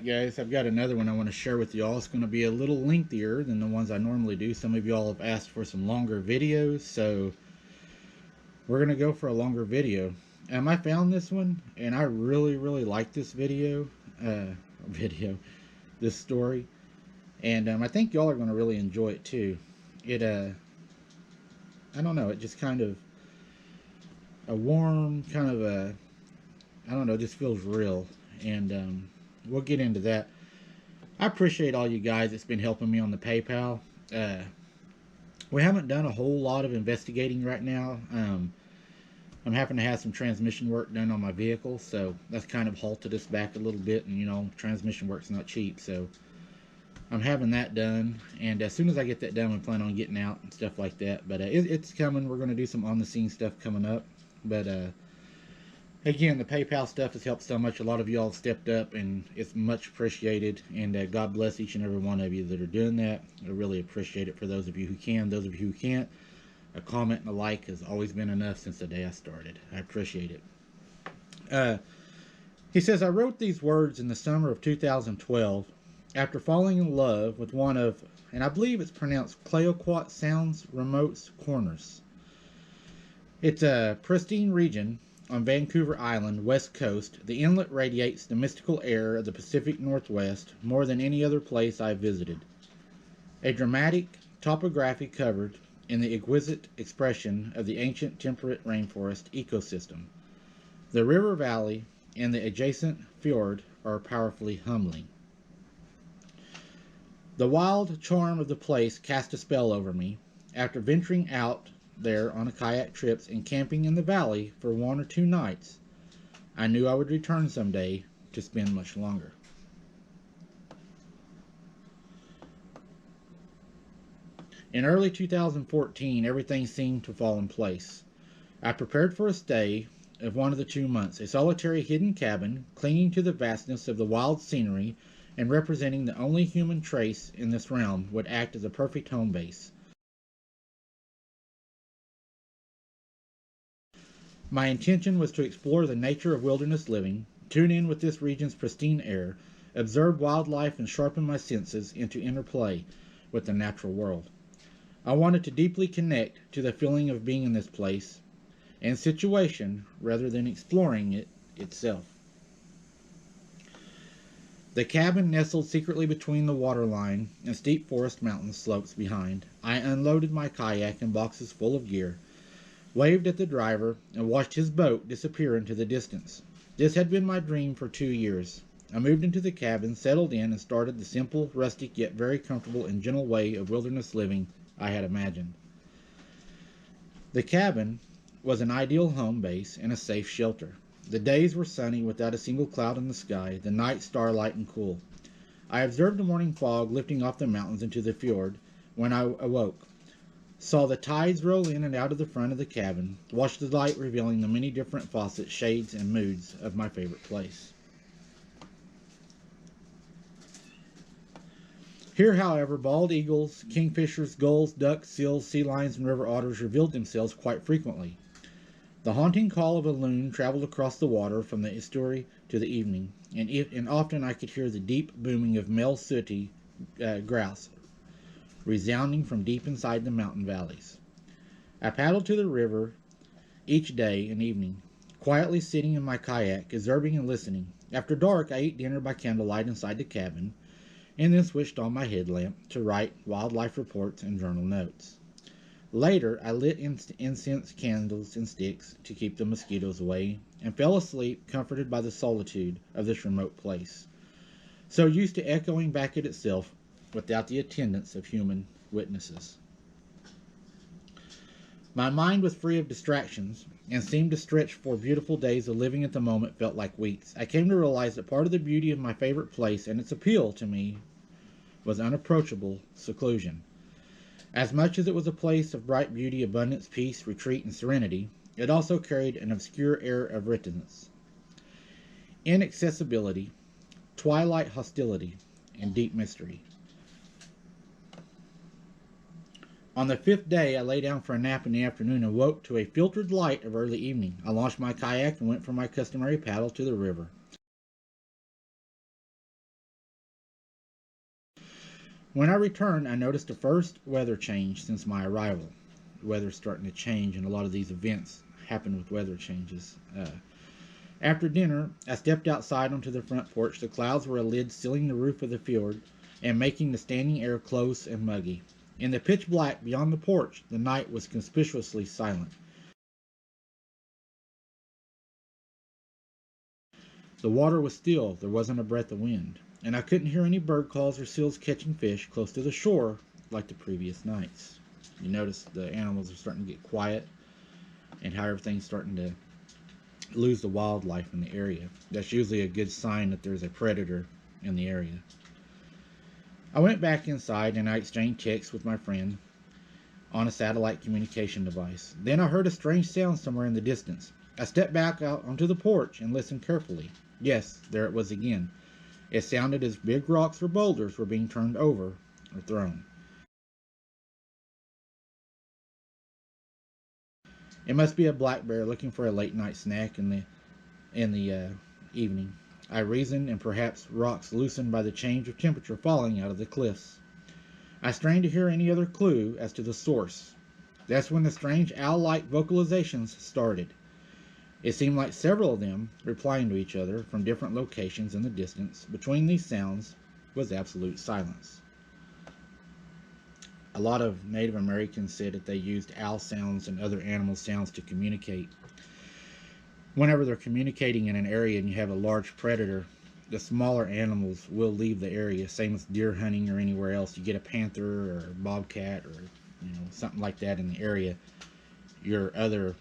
Alright guys, I've got another one I want to share with y'all. It's going to be a little lengthier than the ones I normally do. Some of y'all have asked for some longer videos, so we're going to go for a longer video. I found this one, and I really like this this story. And I think y'all are going to really enjoy it too. I don't know, it just kind of a warm, kind of a, I don't know, just feels real. And we'll get into that. I appreciate all you guys that's been helping me on the PayPal. We haven't done a whole lot of investigating right now. I'm having to have some transmission work done on my vehicle, so that's kind of halted us back a little bit. And you know, transmission work's not cheap, so I'm having that done. And as soon as I get that done, we plan on getting out and stuff like that. But it's coming. We're going to do some on-the-scene stuff coming up. But again, the PayPal stuff has helped so much. A lot of y'all have stepped up, and it's much appreciated. And God bless each and every one of you that are doing that. I really appreciate it. For those of you who can, those of you who can't, a comment and a like has always been enough since the day I started. I appreciate it. He says, I wrote these words in the summer of 2012 after falling in love with one of, and I believe it's pronounced Clayoquot Sounds Remote's Corners. It's a pristine region on Vancouver Island, west coast. The inlet radiates the mystical air of the Pacific Northwest more than any other place I've visited. A dramatic topography covered in the exquisite expression of the ancient temperate rainforest ecosystem. The river valley and the adjacent fjord are powerfully humbling. The wild charm of the place cast a spell over me. After venturing out there on kayak trips and camping in the valley for 1 or 2 nights, I knew I would return someday to spend much longer. In early 2014, everything seemed to fall in place. I prepared for a stay of 1 of the 2 months, a solitary hidden cabin, clinging to the vastness of the wild scenery and representing the only human trace in this realm, would act as a perfect home base. My intention was to explore the nature of wilderness living, tune in with this region's pristine air, observe wildlife, and sharpen my senses into interplay with the natural world. I wanted to deeply connect to the feeling of being in this place and situation rather than exploring it itself. The cabin nestled secretly between the waterline and steep forest mountain slopes behind. I unloaded my kayak and boxes full of gear, waved at the driver, and watched his boat disappear into the distance. This had been my dream for 2 years. I moved into the cabin, settled in, and started the simple, rustic, yet very comfortable and gentle way of wilderness living I had imagined. The cabin was an ideal home base and a safe shelter. The days were sunny without a single cloud in the sky, the night starlight and cool. I observed the morning fog lifting off the mountains into the fjord when I awoke, saw the tides roll in and out of the front of the cabin, watched the light revealing the many different facets, shades, and moods of my favorite place. Here, however, bald eagles, kingfishers, gulls, ducks, seals, sea lions, and river otters revealed themselves quite frequently. The haunting call of a loon traveled across the water from the estuary to the evening, and often I could hear the deep booming of male sooty grouse resounding from deep inside the mountain valleys. I paddled to the river each day and evening, quietly sitting in my kayak, observing and listening. After dark, I ate dinner by candlelight inside the cabin, and then switched on my headlamp to write wildlife reports and journal notes. Later, I lit incense candles and sticks to keep the mosquitoes away, and fell asleep comforted by the solitude of this remote place, so used to echoing back at itself without the attendance of human witnesses. My mind was free of distractions and seemed to stretch for beautiful days of living at the moment felt like weeks. I came to realize that part of the beauty of my favorite place and its appeal to me was unapproachable seclusion. As much as it was a place of bright beauty, abundance, peace, retreat, and serenity, it also carried an obscure air of reticence, inaccessibility, twilight hostility, and deep mystery. On the 5th day, I lay down for a nap in the afternoon and woke to a filtered light of early evening. I launched my kayak and went for my customary paddle to the river. When I returned, I noticed the first weather change since my arrival. The weather's starting to change, and a lot of these events happen with weather changes. After dinner, I stepped outside onto the front porch. The clouds were a lid sealing the roof of the fjord and making the standing air close and muggy. In the pitch black beyond the porch, the night was conspicuously silent. The water was still, there wasn't a breath of wind, and I couldn't hear any bird calls or seals catching fish close to the shore like the previous nights. You notice the animals are starting to get quiet and how everything's starting to lose the wildlife in the area. That's usually a good sign that there's a predator in the area. I went back inside and I exchanged texts with my friend on a satellite communication device. Then I heard a strange sound somewhere in the distance. I stepped back out onto the porch and listened carefully. Yes, there it was again. It sounded as big rocks or boulders were being turned over or thrown. It must be a black bear looking for a late night snack in the evening. I reasoned, and perhaps rocks loosened by the change of temperature falling out of the cliffs. I strained to hear any other clue as to the source. That's when the strange owl-like vocalizations started. It seemed like several of them, replying to each other from different locations in the distance. Between these sounds was absolute silence. A lot of Native Americans said that they used owl sounds and other animal sounds to communicate. Whenever they're communicating in an area and you have a large predator, the smaller animals will leave the area. Same as deer hunting or anywhere else. You get a panther or a bobcat or something like that in the area, your other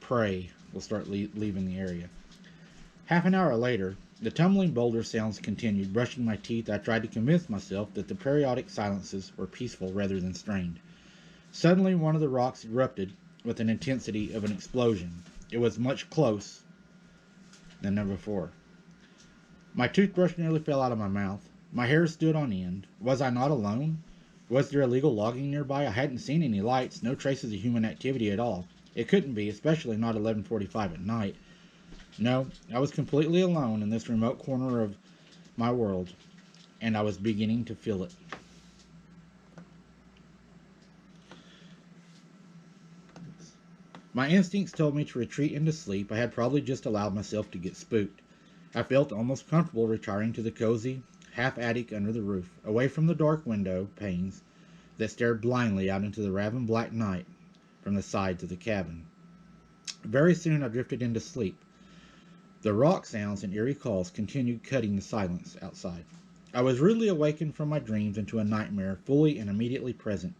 prey will start leaving the area. Half an hour later, the tumbling boulder sounds continued. Brushing my teeth, I tried to convince myself that the periodic silences were peaceful rather than strained. Suddenly, one of the rocks erupted with an intensity of an explosion. It was much closer than ever before. My toothbrush nearly fell out of my mouth. My hair stood on end. Was I not alone? Was there illegal logging nearby? I hadn't seen any lights, no traces of human activity at all. It couldn't be, especially not 11:45 at night. No, I was completely alone in this remote corner of my world, and I was beginning to feel it. My instincts told me to retreat into sleep. I had probably just allowed myself to get spooked. I felt almost comfortable retiring to the cozy half-attic under the roof, away from the dark window panes that stared blindly out into the raven black night from the sides of the cabin. Very soon I drifted into sleep. The rock sounds and eerie calls continued cutting the silence outside. I was rudely awakened from my dreams into a nightmare, fully and immediately present.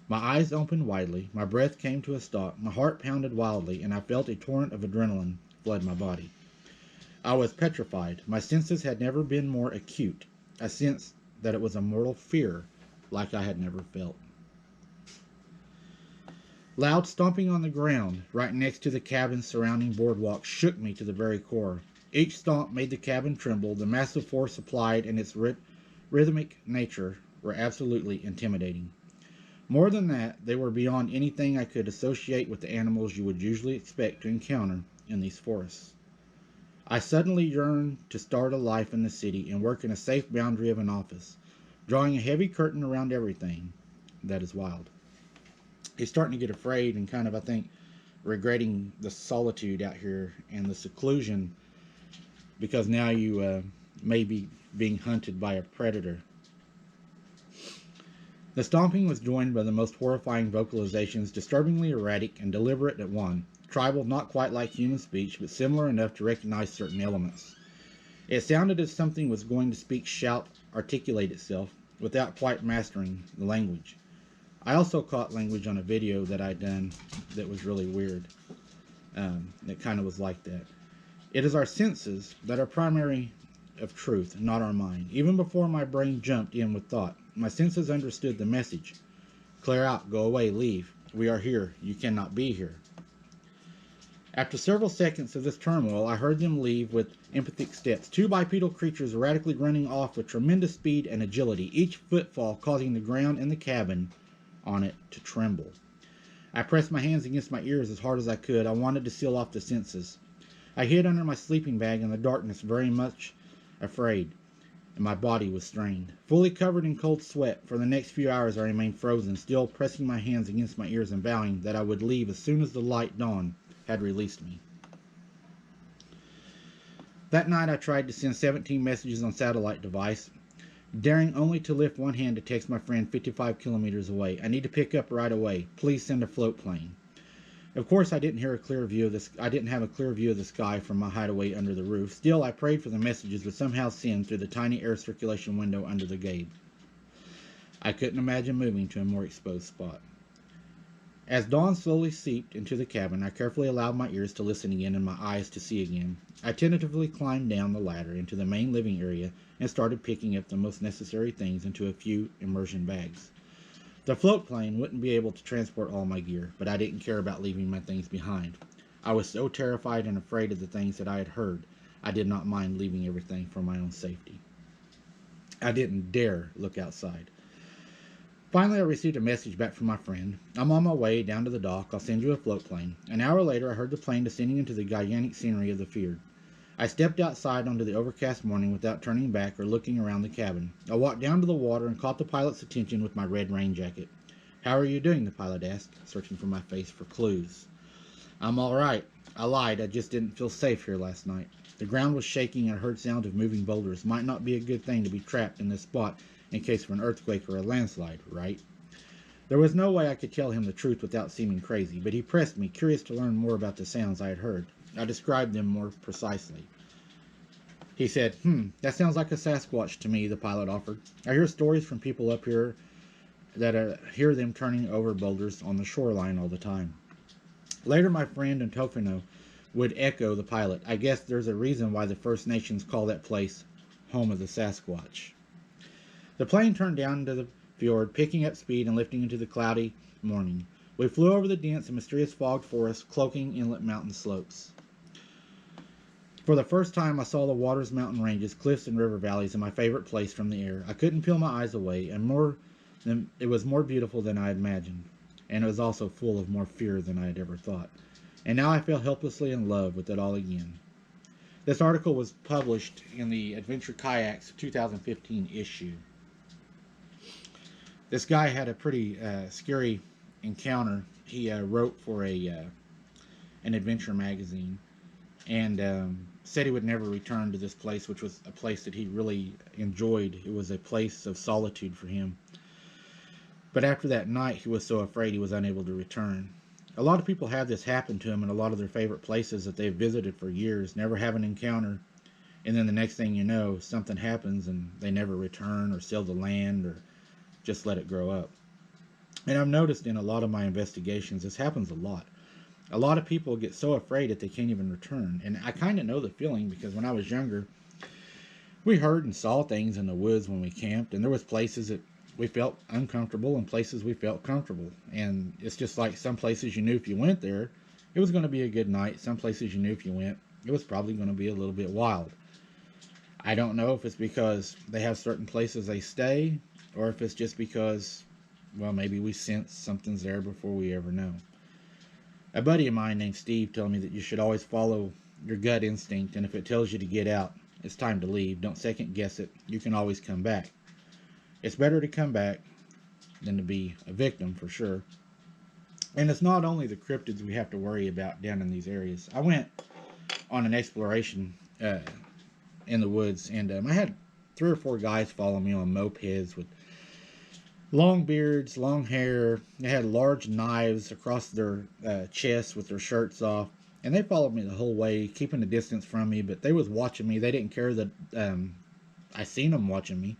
My eyes opened widely, my breath came to a stop, my heart pounded wildly, and I felt a torrent of adrenaline flood my body. I was petrified. My senses had never been more acute. I sensed that it was a mortal fear like I had never felt. Loud stomping on the ground right next to the cabin's surrounding boardwalk shook me to the very core. Each stomp made the cabin tremble. The massive force applied and its rhythmic nature were absolutely intimidating. More than that, they were beyond anything I could associate with the animals you would usually expect to encounter in these forests. I suddenly yearned to start a life in the city and work in a safe boundary of an office, drawing a heavy curtain around everything that is wild. He's starting to get afraid and kind of, I think, regretting the solitude out here and the seclusion, because now you may be being hunted by a predator. The stomping was joined by the most horrifying vocalizations, disturbingly erratic and deliberate at one. Tribal, not quite like human speech, but similar enough to recognize certain elements. It sounded as something was going to speak, shout, articulate itself, without quite mastering the language. I also caught language on a video that I'd done that was really weird. That kind of was like that. It is our senses that are primary of truth, not our mind. Even before my brain jumped in with thought, my senses understood the message. Clear out, go away, leave. We are here. You cannot be here. After several seconds of this turmoil, I heard them leave with emphatic steps. Two bipedal creatures erratically running off with tremendous speed and agility, each footfall causing the ground in the cabin on it to tremble. I pressed my hands against my ears as hard as I could. I wanted to seal off the senses. I hid under my sleeping bag in the darkness, very much afraid. and my body was strained. Fully covered in cold sweat, for the next few hours I remained frozen, still pressing my hands against my ears and vowing that I would leave as soon as the light dawn had released me. That night I tried to send 17 messages on satellite device, daring only to lift one hand to text my friend 55 kilometers away. I need to pick up right away. Please send a float plane. Of course, I didn't have a clear view of the sky from my hideaway under the roof. Still, I prayed for the messages would somehow send through the tiny air circulation window under the gable. I couldn't imagine moving to a more exposed spot. As dawn slowly seeped into the cabin, I carefully allowed my ears to listen again and my eyes to see again. I tentatively climbed down the ladder into the main living area and started picking up the most necessary things into a few immersion bags. The float plane wouldn't be able to transport all my gear, but I didn't care about leaving my things behind. I was so terrified and afraid of the things that I had heard, I did not mind leaving everything for my own safety. I didn't dare look outside. Finally, I received a message back from my friend. I'm on my way down to the dock. I'll send you a float plane. An hour later, I heard the plane descending into the gigantic scenery of the fjord. I stepped outside onto the overcast morning without turning back or looking around the cabin. I walked down to the water and caught the pilot's attention with my red rain jacket. How are you doing? The pilot asked, searching for my face for clues. I'm all right. I lied. I just didn't feel safe here last night. The ground was shaking and I heard sounds of moving boulders. Might not be a good thing to be trapped in this spot in case of an earthquake or a landslide, right? There was no way I could tell him the truth without seeming crazy, but he pressed me, curious to learn more about the sounds I had heard. I described them more precisely. He said, that sounds like a Sasquatch to me, the pilot offered. I hear stories from people up here that hear them turning over boulders on the shoreline all the time. Later, my friend Antofino would echo the pilot. I guess there's a reason why the First Nations call that place home of the Sasquatch. The plane turned down into the fjord, picking up speed and lifting into the cloudy morning. We flew over the dense and mysterious fogged forest, cloaking inlet mountain slopes. For the first time, I saw the water's mountain ranges, cliffs, and river valleys in my favorite place from the air. I couldn't peel my eyes away, and it was more beautiful than I had imagined, and it was also full of more fear than I had ever thought. And now I fell helplessly in love with it all again. This article was published in the Adventure Kayaks 2015 issue. This guy had a pretty scary encounter. He wrote for an adventure magazine and said he would never return to this place, which was a place that he really enjoyed. It was a place of solitude for him. But after that night, he was so afraid he was unable to return. A lot of people have this happen to them in a lot of their favorite places that they've visited for years, never have an encounter, and then the next thing you know, something happens and they never return or sell the land or just let it grow up. And I've noticed in a lot of my investigations, this happens a lot. A lot of people get so afraid that they can't even return. And I kind of know the feeling because when I was younger, we heard and saw things in the woods when we camped. And there was places that we felt uncomfortable and places we felt comfortable. And it's just like some places you knew if you went there, it was going to be a good night. Some places you knew if you went, it was probably going to be a little bit wild. I don't know if it's because they have certain places they stay or if it's just because, well, maybe we sense something's there before we ever know. A buddy of mine named Steve told me that you should always follow your gut instinct, and if it tells you to get out, it's time to leave. Don't second guess it. You can always come back. It's better to come back than to be a victim, for sure. And it's not only the cryptids we have to worry about down in these areas. I went on an exploration in the woods, and I had 3 or 4 guys follow me on mopeds with long beards, long hair. They had large knives across their chests with their shirts off. And they followed me the whole way, keeping a distance from me. But they was watching me. They didn't care that I seen them watching me.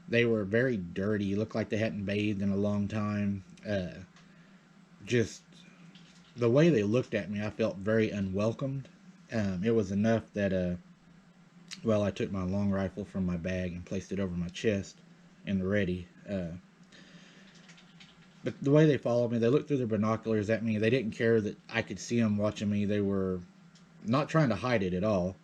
They were very dirty. Looked like they hadn't bathed in a long time. Just the way they looked at me, I felt very unwelcomed. It was enough that, well, I took my long rifle from my bag and placed it over my chest in the ready. But the way they followed me, they looked through their binoculars at me. They didn't care that I could see them watching me. They were not trying to hide it at all.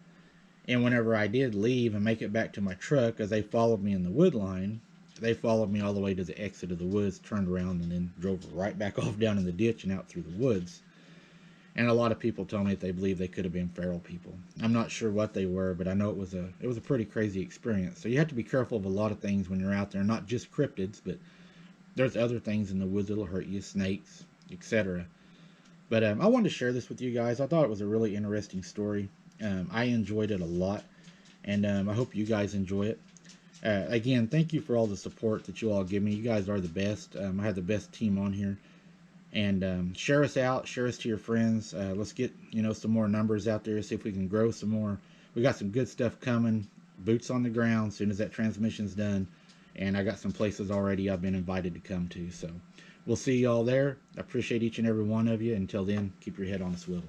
And whenever I did leave and make it back to my truck, as they followed me in the wood line, they followed me all the way to the exit of the woods, turned around, and then drove right back off down in the ditch and out through the woods. And a lot of people tell me that they believe they could have been feral people. I'm not sure what they were, but I know it was a pretty crazy experience. So you have to be careful of a lot of things when you're out there, not just cryptids, but there's other things in the woods that'll hurt you, snakes, etc. But I wanted to share this with you guys. I thought it was a really interesting story. I enjoyed it a lot, and I hope you guys enjoy it. Again, thank you for all the support that you all give me. You guys are the best. I have the best team on here. And share us out, share us to your friends. Let's get some more numbers out there, see if we can grow some more. We got some good stuff coming, boots on the ground as soon as that transmission's done. And I got some places already I've been invited to come to. So we'll see y'all there. I appreciate each and every one of you. Until then, keep your head on a swivel.